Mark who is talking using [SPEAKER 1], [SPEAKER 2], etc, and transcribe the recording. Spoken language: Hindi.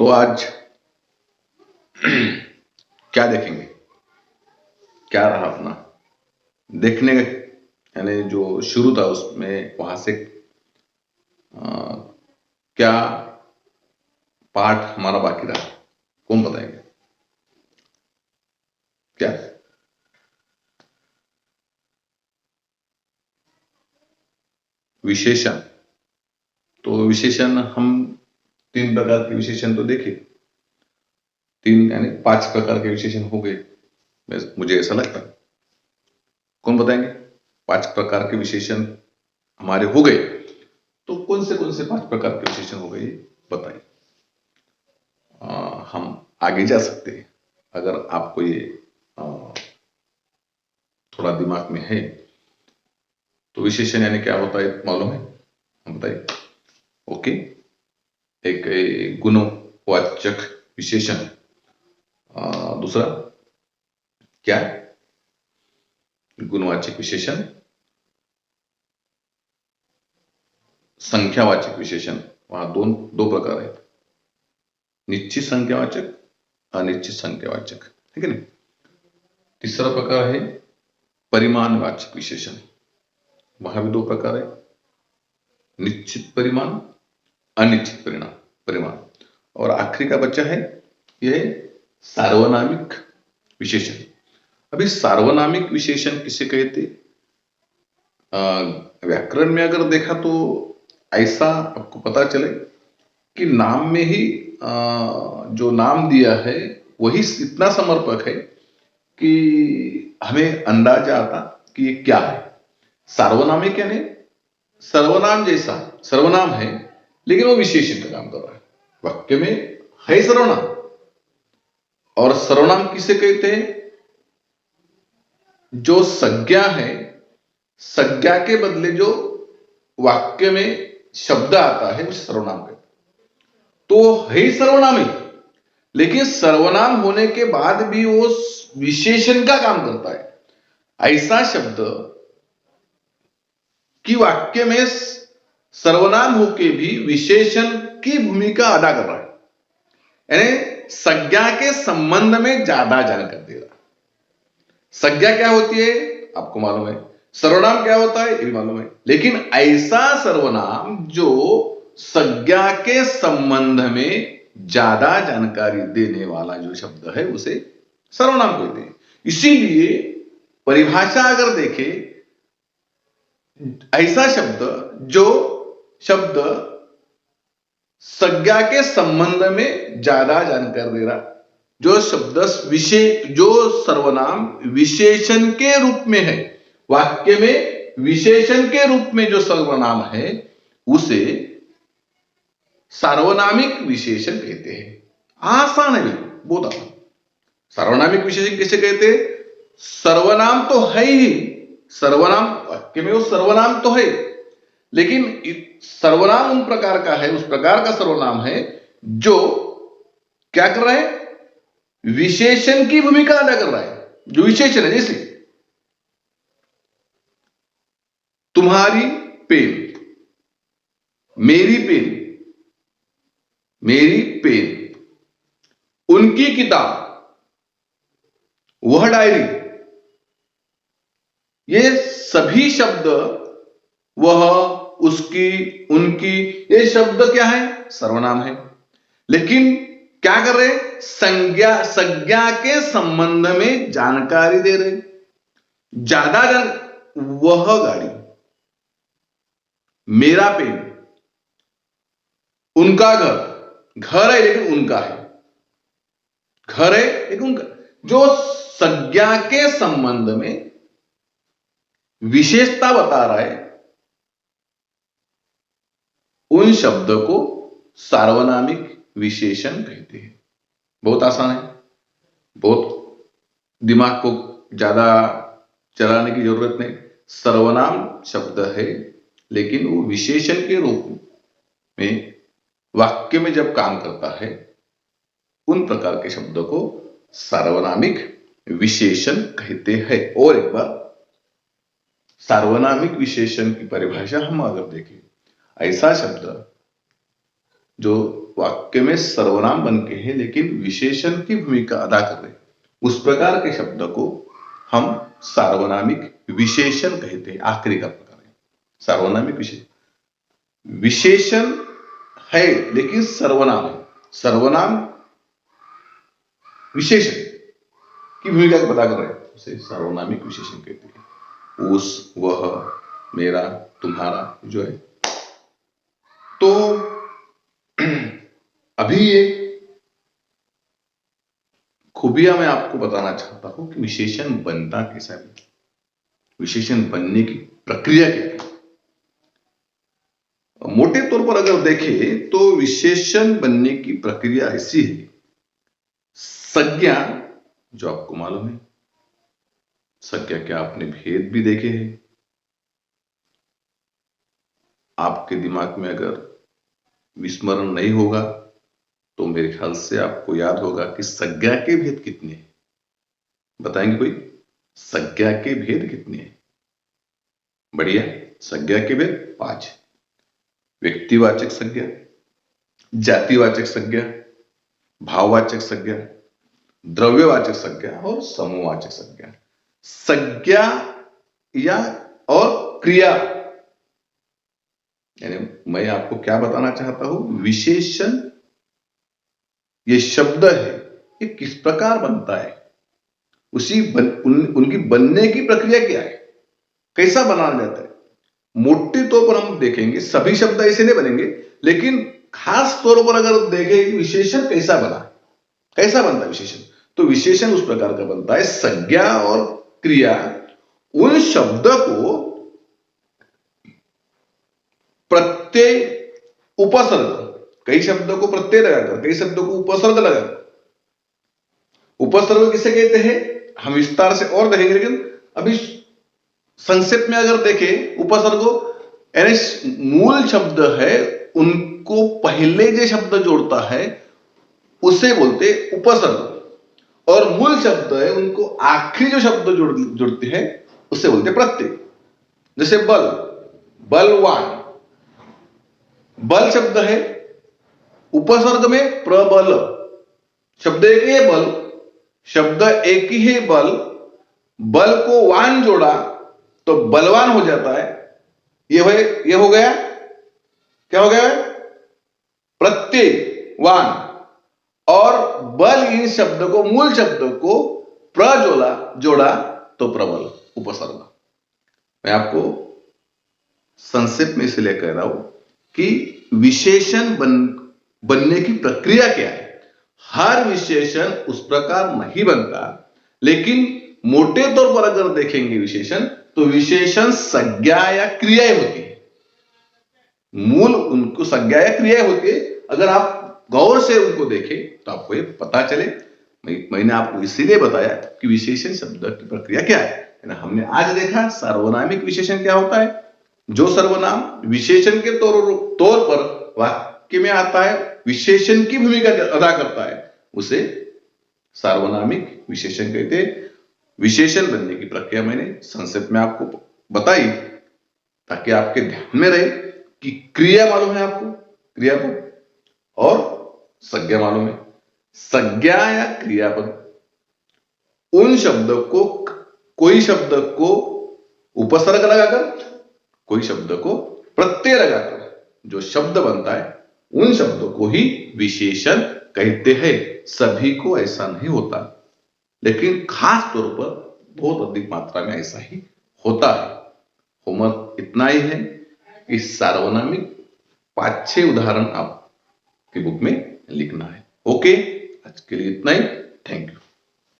[SPEAKER 1] तो आज क्या देखेंगे, क्या रहा अपना देखने, यानी जो शुरू था उसमें वहां से क्या पाठ हमारा बाकी रहा, कौन बताएंगे क्या? विशेषण। तो विशेषण हम तीन प्रकार के विशेषण तो देखे, तीन यानी 5 प्रकार के विशेषण हो गए, मुझे ऐसा लगता है। कौन बताएंगे 5 प्रकार के विशेषण हमारे हो गए, तो कौन से 5 प्रकार के विशेषण हो गए बताइए। हम आगे जा सकते हैं अगर आपको ये थोड़ा दिमाग में है तो। विशेषण यानी क्या होता है मालूम है? हम बताइए। ओके, एक गुणवाचक विशेषण। दूसरा क्या है? गुणवाचक विशेषण। संख्यावाचक विशेषण, वहां दो प्रकार है, निश्चित संख्यावाचक, अनिश्चित संख्यावाचक, ठीक है ना। तीसरा प्रकार है परिमाणवाचक विशेषण, वहां भी 2 प्रकार है, निश्चित परिमाण, अनिश्चित परिमाण। और आखिरी का बच्चा है यह सार्वनामिक विशेषण। अभी सार्वनामिक विशेषण किसे कहते? व्याकरण में अगर देखा तो ऐसा आपको पता चले कि नाम में ही जो नाम दिया है वही इतना समर्पक है कि हमें अंदाजा आता कि ये क्या है। सार्वनामिक यानी सर्वनाम जैसा सर्वनाम है, लेकिन वो विशेषण का काम कर रहा है। वाक्य में है सर्वनाम, और सर्वनाम किसे कहते हैं? जो संज्ञा है, संज्ञा के बदले जो वाक्य में शब्द आता है उसे सर्वनाम कहते हैं। तो है सर्वनामी, लेकिन सर्वनाम होने के बाद भी वो विशेषण का काम करता है। ऐसा शब्द कि वाक्य में सर्वनाम होके भी विशेषण की भूमिका अदा कर रहा है, यानी संज्ञा के संबंध में ज्यादा जानकारी दे रहा है। संज्ञा क्या होती है आपको मालूम है, सर्वनाम क्या होता है ये भी मालूम है, लेकिन ऐसा सर्वनाम जो संज्ञा के संबंध में ज्यादा जानकारी देने वाला जो शब्द है उसे सर्वनाम कहते हैं। इसीलिए परिभाषा अगर देखें, ऐसा शब्द जो शब्द संज्ञा के संबंध में ज्यादा जानकारी दे रहा, जो शब्द जो सर्वनाम विशेषण के रूप में है, वाक्य में विशेषण के रूप में जो सर्वनाम है उसे सार्वनामिक विशेषण कहते हैं। आसान है, बहुत आसान। सार्वनामिक विशेषण किसे कहते हैं? सर्वनाम तो है ही, सर्वनाम वाक्य में वो सर्वनाम तो है, लेकिन सर्वनाम उन प्रकार का है, उस प्रकार का सर्वनाम है जो क्या कर रहा है? विशेषण की भूमिका अदा कर रहा है। जो विशेषण है, जैसे तुम्हारी पेन, मेरी पेन, मेरी पेन, उनकी किताब, वह डायरी, ये सभी शब्द, वह, उसकी, उनकी, ये शब्द क्या है? सर्वनाम है। लेकिन क्या कर रहे? संज्ञा के संबंध में जानकारी दे रहे, ज्यादा वह गाड़ी, मेरा पेन, उनका घर है लेकिन उनका है, घर है लेकिन उनका, जो संज्ञा के संबंध में विशेषता बता रहा है उन शब्द को सार्वनामिक विशेषण कहते हैं। बहुत आसान है, बहुत दिमाग को ज्यादा चलाने की जरूरत नहीं। सर्वनाम शब्द है लेकिन वो विशेषण के रूप में वाक्य में जब काम करता है, उन प्रकार के शब्दों को सार्वनामिक विशेषण कहते हैं। और एक बार सार्वनामिक विशेषण की परिभाषा हम अगर देखें, ऐसा शब्द जो वाक्य में सर्वनाम बन के है लेकिन विशेषण की भूमिका अदा कर रहे, उस प्रकार के शब्द को हम सार्वनामिक विशेषण कहते हैं। आखिरी का प्रकार है सार्वनामिक विशेषण। विशेषण है लेकिन सर्वनाम है, सर्वनाम विशेषण की भूमिका को अदा कर रहे हैं, उसे सार्वनामिक विशेषण कहते हैं। उस, वह, मेरा, तुम्हारा जो है। तो अभी ये खूबियां मैं आपको बताना चाहता हूं कि विशेषण बनता कैसा है, विशेषण बनने की प्रक्रिया क्या है। मोटे तौर पर अगर देखें तो विशेषण बनने की प्रक्रिया ऐसी है। संज्ञा जो आपको मालूम है, संज्ञा के आपने भेद भी देखे हैं। आपके दिमाग में अगर विस्मरण नहीं होगा तो मेरे ख्याल से आपको याद होगा कि संज्ञा के भेद कितने हैं। बताएंगे कोई? संज्ञा के भेद कितने हैं? बढ़िया, संज्ञा के भेद 5। व्यक्तिवाचक संज्ञा, जातिवाचक संज्ञा, भाववाचक संज्ञा, द्रव्यवाचक संज्ञा और समूहवाचक संज्ञा। संज्ञा या और क्रिया, यानी मैं आपको क्या बताना चाहता हूं, विशेषण ये शब्द है ये किस प्रकार बनता है, उनकी बनने की प्रक्रिया क्या है, कैसा बनाया जाता है। मोटे तौर पर हम देखेंगे सभी शब्द ऐसे नहीं बनेंगे, लेकिन खास तौर पर अगर देखें कि विशेषण कैसा बना, कैसा बनता है विशेषण, तो विशेषण उस प्रकार का बनता है। संज्ञा और क्रिया उन शब्द को प्रत्यय उपसर्ग, कई शब्दों को प्रत्यय लगाकर, कई शब्दों को उपसर्ग लगाकर। उपसर्ग किसे कहते हैं हम विस्तार से और देखेंगे, लेकिन अभी संक्षेप में अगर देखें, उपसर्ग यानी मूल शब्द है उनको पहले जो शब्द जोड़ता है उसे बोलते उपसर्ग, और मूल शब्द है उनको आखिरी जो शब्द जुड़ते हैं उसे बोलते प्रत्यय। जैसे बल, बलवान, बल शब्द है, उपसर्ग में प्रबल, शब्द एक ही है बल, शब्द एक ही है बल, बल को वान जोड़ा तो बलवान हो जाता है। ये हो गया, क्या हो गया, प्रत्यय वान, और बल इन शब्द को, मूल शब्द को जोड़ा तो प्रबल, उपसर्ग। मैं आपको संक्षेप में इसलिए कह रहा हूं कि विशेषण बनने की प्रक्रिया क्या है। हर विशेषण उस प्रकार नहीं बनता, लेकिन मोटे तौर पर अगर देखेंगे विशेषण, तो विशेषण संज्ञा या क्रियाएं होती है। मूल उनको संज्ञा या क्रिया होती है। अगर आप गौर से उनको देखें तो आपको ये पता चले। मैंने आपको इसीलिए बताया कि विशेषण शब्द की प्रक्रिया क्या है। हमने आज देखा सार्वनामिक विशेषण क्या होता है। जो सर्वनाम विशेषण के तौर पर वाक्य में आता है, विशेषण की भूमिका अदा करता है, उसे सार्वनामिक विशेषण कहते हैं। विशेषण बनने की प्रक्रिया मैंने संक्षेप में आपको बताई ताकि आपके ध्यान में रहे कि क्रिया मालूम है आपको, क्रियापद, और संज्ञा मालूम है। संज्ञा या क्रियापद उन शब्द को, कोई शब्द को उपसर्ग लगाकर, कोई शब्द को प्रत्यय लगाकर जो शब्द बनता है, उन शब्दों को ही विशेषण कहते हैं। सभी को ऐसा नहीं होता, लेकिन खास तौर पर बहुत अधिक मात्रा में ऐसा ही होता है। होमवर्क इतना ही है कि सार्वनामिक 5-6 उदाहरण आपकी बुक में लिखना है। ओके, आज के लिए इतना ही। Thank you.